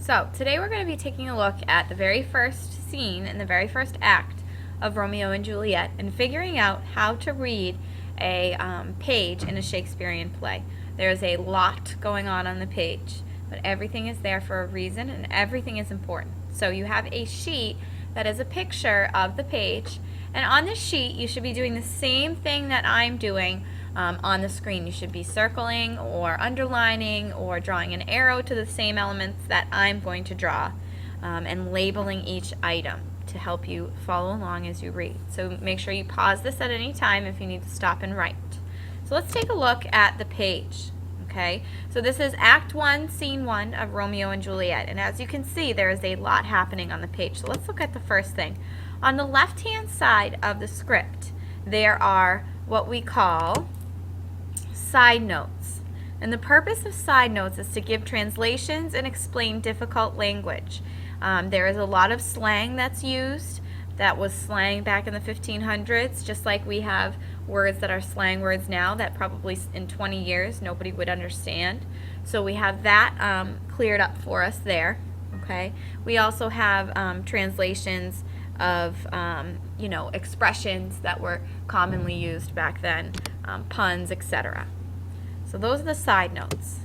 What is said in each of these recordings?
So today we're going to be taking a look at the very first scene in the very first act of Romeo and Juliet and figuring out how to read a page in a Shakespearean play. There's a lot going on the page, but everything is there for a reason and everything is important. So you have a sheet that is a picture of the page, and on this sheet you should be doing the same thing that I'm doing on the screen. You should be circling or underlining or drawing an arrow to the same elements that I'm going to draw, and labeling each item to help you follow along as you read. So make sure you pause this at any time if you need to stop and write. So let's take a look at the page. Okay, so this is Act 1, Scene 1 of Romeo and Juliet, and as you can see there is a lot happening on the page. So let's look at the first thing. On the left hand side of the script there are what we call side notes. And the purpose of side notes is to give translations and explain difficult language. There is a lot of slang that's used. That was slang back in the 1500s, just like we have words that are slang words now that probably in 20 years nobody would understand. So we have that cleared up for us there. Okay. We also have translations of expressions that were commonly used back then, puns, etc. So those are the side notes.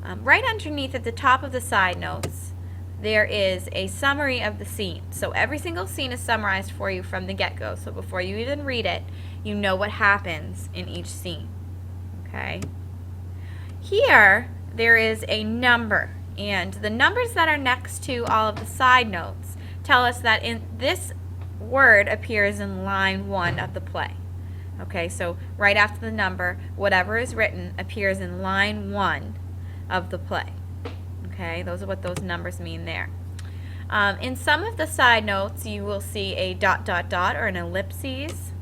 Right underneath at the top of the side notes there is a summary of the scene. So every single scene is summarized for you from the get-go. So before you even read it, you know what happens in each scene. Okay? Here there is a number, and the numbers that are next to all of the side notes tell us that this word appears in line 1 of the play. Okay, so right after the number, whatever is written appears in line 1 of the play. Okay, those are what those numbers mean there. In some of the side notes you will see a ... or an ellipses,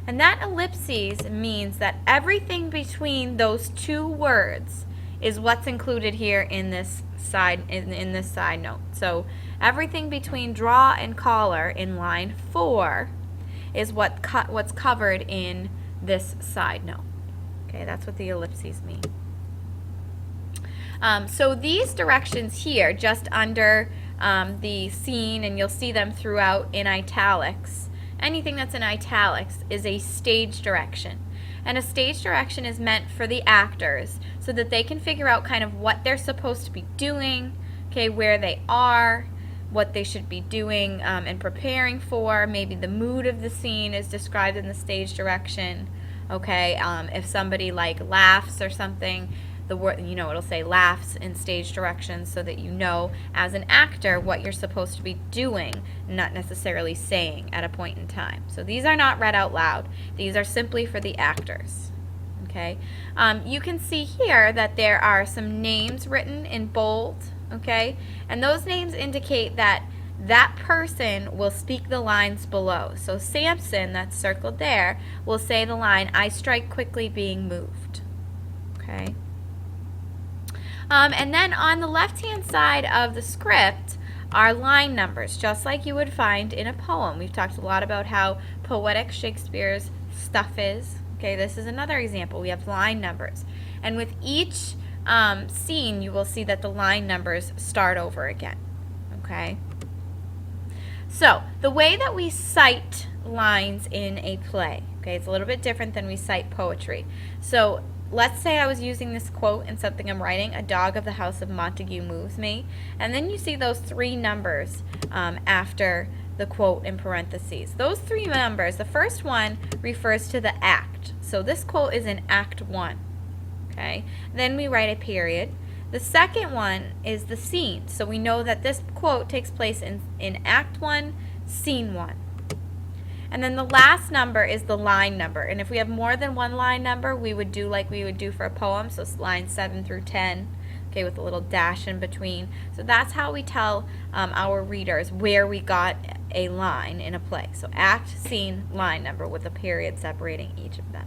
and that ellipses means that everything between those two words is what's included here in this side this side note. So everything between draw and collar in line 4 is what's covered in this side note. Okay, that's what the ellipses mean. So these directions here, just under the scene, and you'll see them throughout in italics. Anything that's in italics is a stage direction. And a stage direction is meant for the actors so that they can figure out kind of what they're supposed to be doing, okay, where they are, what they should be doing and preparing for. Maybe the mood of the scene is described in the stage direction. Okay, if somebody like laughs or something, the word, it'll say laughs in stage directions so that you know as an actor what you're supposed to be doing, not necessarily saying at a point in time. So these are not read out loud. These are simply for the actors. Okay, you can see here that there are some names written in bold. Okay, and those names indicate that that person will speak the lines below. So Samson, that's circled there, will say the line, "I strike quickly being moved." Okay. And then on the left-hand side of the script are line numbers, just like you would find in a poem. We've talked a lot about how poetic Shakespeare's stuff is. Okay, this is another example. We have line numbers. And with each scene, you will see that the line numbers start over again. Okay? So, the way that we cite lines in a play, okay, it's a little bit different than we cite poetry. So, let's say I was using this quote in something I'm writing, "A dog of the house of Montague moves me," and then you see those 3 numbers after the quote in parentheses. Those 3 numbers, the first one refers to the act. So this quote is in Act 1. Okay, then we write a period. The second one is the scene. So we know that this quote takes place in Act 1, Scene 1. And then the last number is the line number. And if we have more than one line number, we would do like we would do for a poem. So it's lines 7 through 10, okay, with a little dash in between. So that's how we tell our readers where we got a line in a play. So act, scene, line number with a period separating each of them.